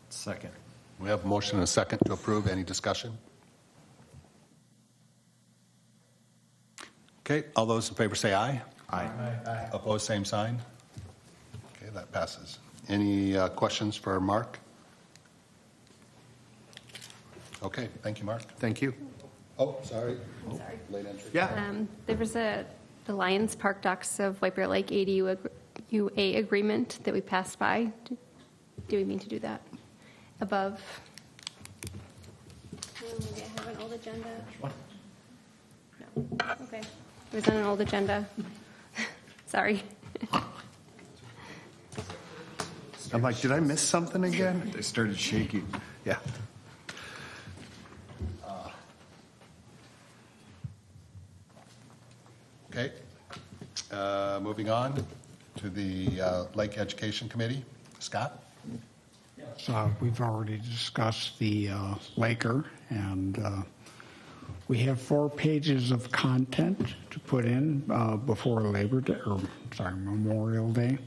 Second. We have a motion and a second to approve. Any discussion? Okay, all those in favor say aye. Aye. Opposed, same sign. Okay, that passes. Any questions for Mark? Okay, thank you, Mark. Thank you. Oh, sorry. Sorry. Late entry. Yeah. There was the Lions Park Docks of White Bear Lake ADUA agreement that we passed by. Do we mean to do that? Above. Maybe I have an old agenda. No. Okay. It was on an old agenda. Sorry. I'm like, did I miss something again? They started shaking. Yeah. Okay. Moving on to the Lake Education Committee. Scott? So we've already discussed the Laker, and we have 4 pages of content to put in before Memorial Day.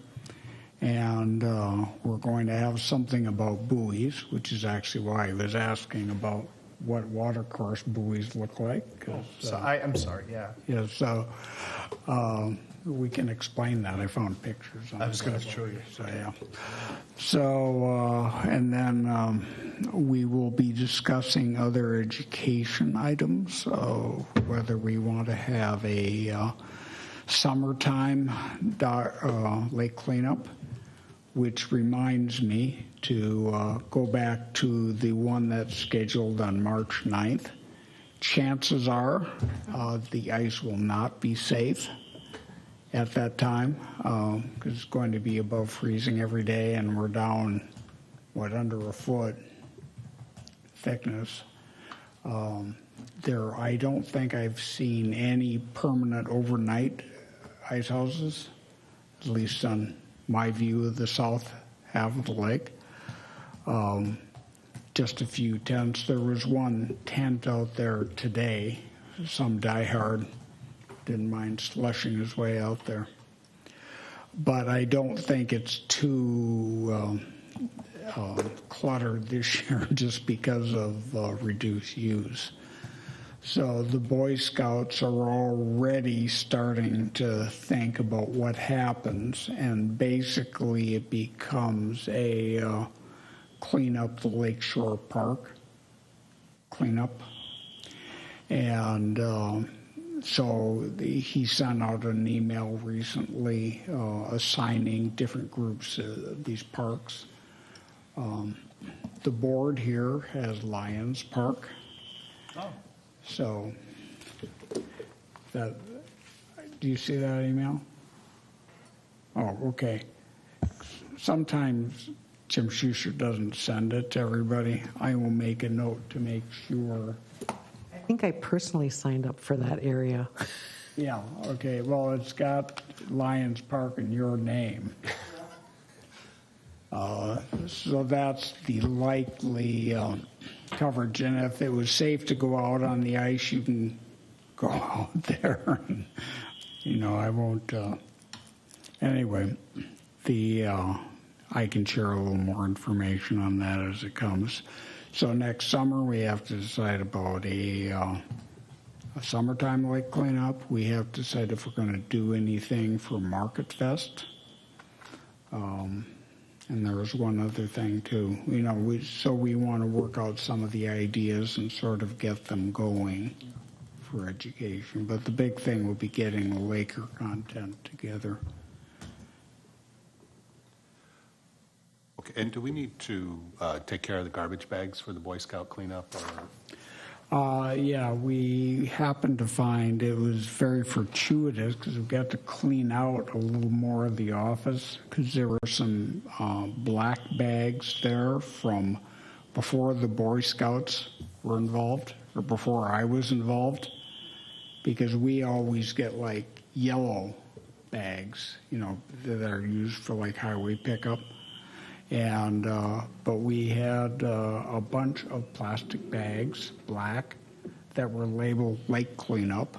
And we're going to have something about buoys, which is actually why I was asking about what watercourse buoys look like. So I'm sorry, yeah. Yeah, so we can explain that. I found pictures. I was going to show you. So, yeah. So, and then we will be discussing other education items, whether we want to have a summertime lake cleanup, which reminds me to go back to the one that's scheduled on March 9th. Chances are the ice will not be safe at that time because it's going to be above freezing every day, and we're down, under a foot thickness. I don't think I've seen any permanent overnight ice houses, at least on my view of the south half of the lake. Just a few tents. There was one tent out there today. Some diehard didn't mind slushing his way out there. But I don't think it's too cluttered this year just because of reduced use. So the Boy Scouts are already starting to think about what happens, and basically it becomes a clean up the Lakeshore Park cleanup. And so he sent out an email recently assigning different groups these parks. The board here has Lions Park. Oh. So, do you see that email? Oh, okay. Sometimes Jim Schuster doesn't send it to everybody. I will make a note to make sure. I think I personally signed up for that area. Yeah, okay. Well, it's got Lions Park in your name. So that's the likely coverage. And if it was safe to go out on the ice, you can go out there. And, I won't. Anyway, I can share a little more information on that as it comes. So next summer we have to decide about a summertime lake cleanup. We have to decide if we're going to do anything for Market Fest. And there was one other thing too. We want to work out some of the ideas and sort of get them going for education. But the big thing will be getting the Laker content together. Okay, and do we need to take care of the garbage bags for the Boy Scout cleanup? Yeah, we happened to find it was very fortuitous because we got to clean out a little more of the office because there were some black bags there from before the Boy Scouts were involved or before I was involved, because we always get like yellow bags, that are used for like highway pickup. And but we had a bunch of plastic bags, black, that were labeled lake cleanup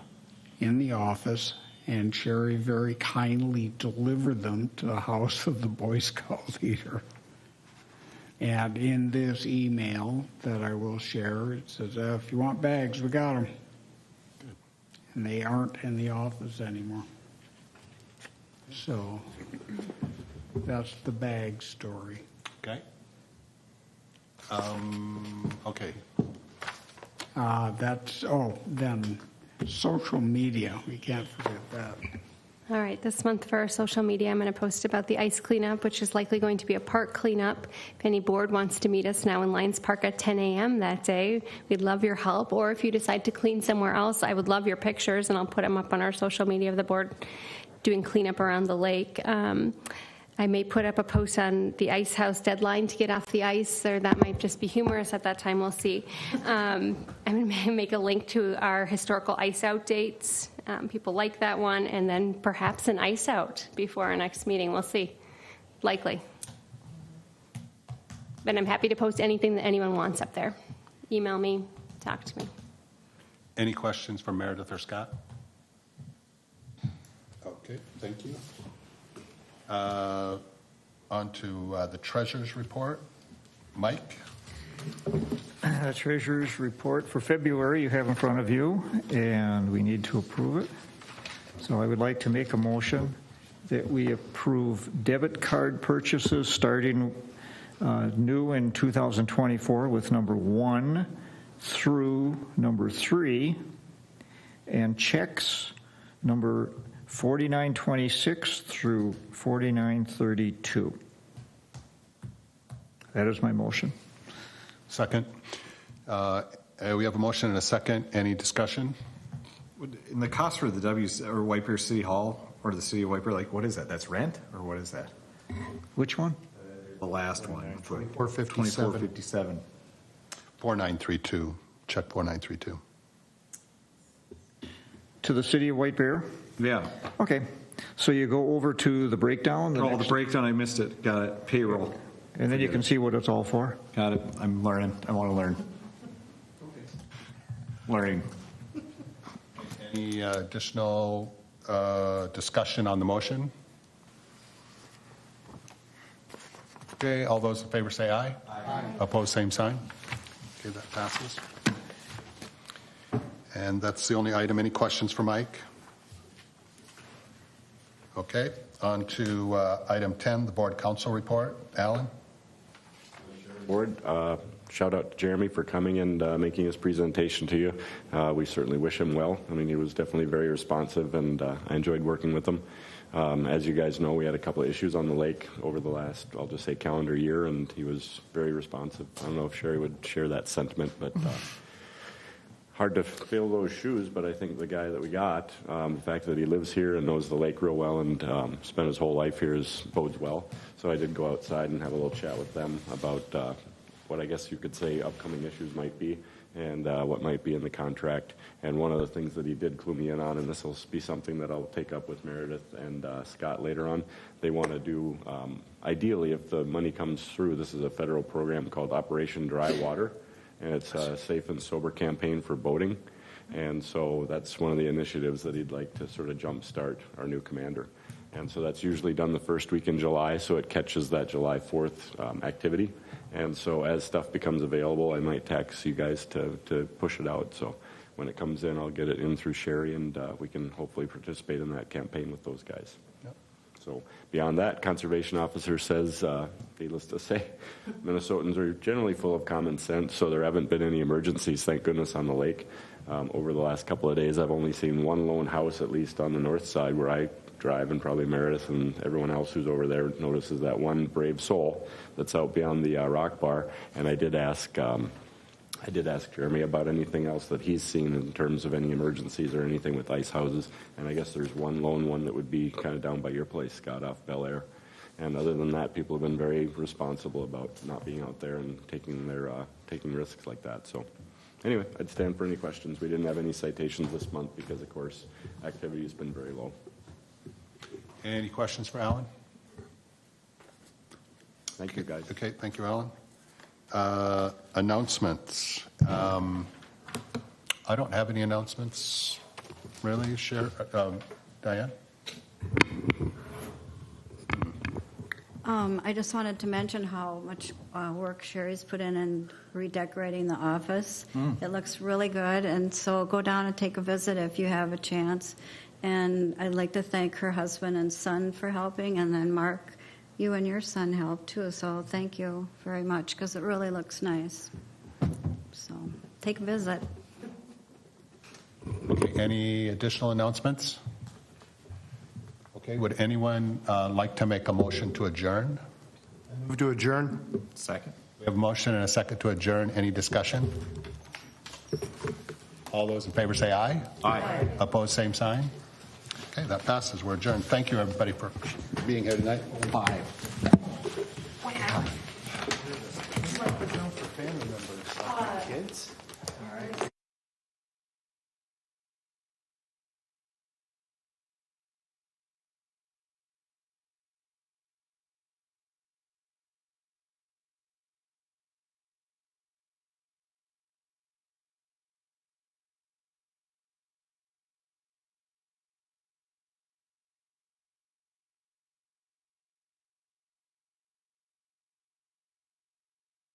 in the office, and Sherry very kindly delivered them to the house of the Boy Scout leader. And in this email that I will share, it says, if you want bags, we got them. And they aren't in the office anymore. So that's the bag story. Okay. Okay. Then social media, we can't forget that. All right, this month for our social media, I'm going to post about the ice cleanup, which is likely going to be a park cleanup. If any board wants to meet us now in Lions Park at 10 a.m. that day, we'd love your help. Or if you decide to clean somewhere else, I would love your pictures, and I'll put them up on our social media of the board doing cleanup around the lake. I may put up a post on the Ice House deadline to get off the ice, or that might just be humorous at that time. We'll see. I'm going to make a link to our historical ice out dates. People like that one, and then perhaps an ice out before our next meeting. We'll see. Likely. But I'm happy to post anything that anyone wants up there. Email me, talk to me. Any questions for Meredith or Scott? Okay, thank you. On to the treasurer's report. Mike? Treasurer's report for February you have in front of you, and we need to approve it. So I would like to make a motion that we approve debit card purchases starting new in 2024 with number 1 through number 3, and checks number 4926 through 4932. That is my motion. Second. We have a motion and a second. Any discussion? In the cost for the or White Bear City Hall or the city of White Bear, like what is that? That's rent or what is that? Which one? The last one. 2457. 4932. Check 4932. To the city of White Bear? Yeah. Okay. So you go over to the breakdown. The breakdown, I missed it. Got it. Payroll. And then you can see what it's all for. Got it. I'm learning. I want to learn. Learning. Any additional discussion on the motion? Okay, all those in favor say aye. Aye. Opposed, same sign. Okay, that passes. And that's the only item. Any questions for Mike? Okay, on to item 10, the board council report. Alan? Board, shout out to Jeremy for coming and making his presentation to you. We certainly wish him well. I mean, he was definitely very responsive, and I enjoyed working with him. As you guys know, we had a couple of issues on the lake over the last, I'll just say, calendar year, and he was very responsive. I don't know if Sherry would share that sentiment, but hard to fill those shoes, but I think the guy that we got, the fact that he lives here and knows the lake real well and spent his whole life here bodes well. So I did go outside and have a little chat with them about what I guess you could say upcoming issues might be and what might be in the contract. And one of the things that he did clue me in on, and this will be something that I'll take up with Meredith and Scott later on, they want to do, ideally, if the money comes through, this is a federal program called Operation Dry Water, and it's a safe and sober campaign for boating. And so that's one of the initiatives that he'd like to sort of jumpstart our new commander. And so that's usually done the first week in July, so it catches that July 4th activity. And so as stuff becomes available, I might tax you guys to push it out. So when it comes in, I'll get it in through Sherry, and we can hopefully participate in that campaign with those guys. Yep. So beyond that, conservation officer says, needless to say, Minnesotans are generally full of common sense, so there haven't been any emergencies, thank goodness, on the lake. Over the last couple of days, I've only seen one lone house, at least on the north side where I drive, and probably Meredith and everyone else who's over there notices that one brave soul that's out beyond the rock bar. And I did ask Jeremy about anything else that he's seen in terms of any emergencies or anything with ice houses. And I guess there's one lone one that would be kind of down by your place, Scott, off Bel Air. And other than that, people have been very responsible about not being out there and taking risks like that. So anyway, I'd stand for any questions. We didn't have any citations this month because, of course, activity has been very low. Any questions for Alan? Thank you, guys. Okay, thank you, Alan. Announcements. I don't have any announcements, really. Diane? I just wanted to mention how much work Sherry's put in redecorating the office. It looks really good, and so go down and take a visit if you have a chance. And I'd like to thank her husband and son for helping, and then Mark, you and your son helped too, so thank you very much, because it really looks nice. So take a visit. Okay, any additional announcements? Okay, would anyone like to make a motion to adjourn? Move to adjourn. Second. We have a motion and a second to adjourn. Any discussion? All those in favor say aye. Aye. Opposed, same sign. Okay, that passes. We're adjourned. Thank you, everybody, for being here tonight. 5. Family members, kids. All right.